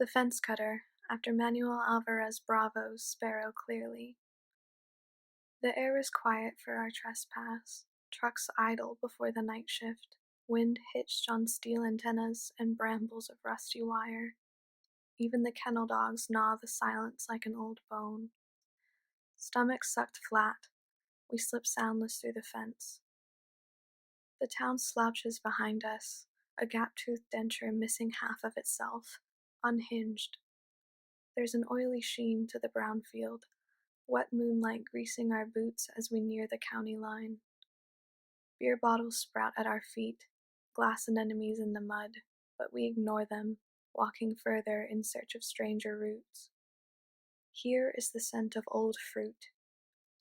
The Fence Cutter, after Manuel Alvarez Bravo's Sparrow Clearly. The air is quiet for our trespass, trucks idle before the night shift, wind hitched on steel antennas and brambles of rusty wire. Even the kennel dogs gnaw the silence like an old bone. Stomachs sucked flat, we slip soundless through the fence. The town slouches behind us, a gap-toothed denture missing half of itself, unhinged. There's an oily sheen to the brown field, wet moonlight greasing our boots as we near the county line. Beer bottles sprout at our feet, glass anemones in the mud, but we ignore them, walking further in search of stranger roots. Here is the scent of old fruit.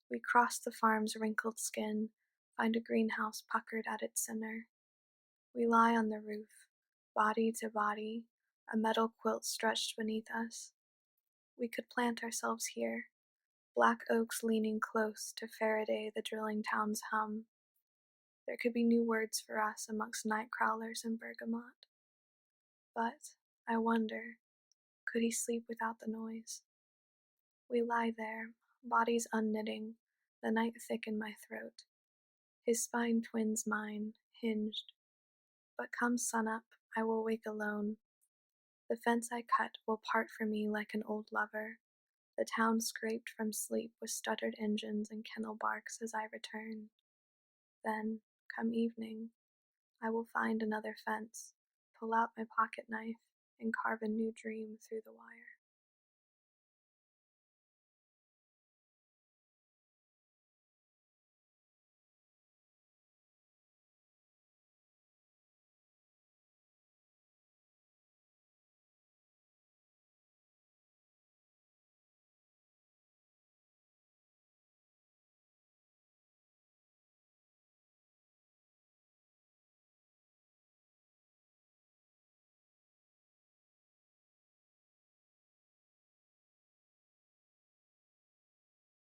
We cross the farm's wrinkled skin, find a greenhouse puckered at its center. We lie on the roof, body to body, a metal quilt stretched beneath us. We could plant ourselves here, black oaks leaning close to Faraday the drilling town's hum. There could be new words for us amongst night crawlers and bergamot. But, I wonder, could he sleep without the noise? We lie there, bodies unknitting, the night thick in my throat. His spine twins mine, hinged. But come sunup, I will wake alone. The fence I cut will part from me like an old lover. The town scraped from sleep with stuttered engines and kennel barks as I return. Then, come evening, I will find another fence, pull out my pocket knife, and carve a new dream through the wire.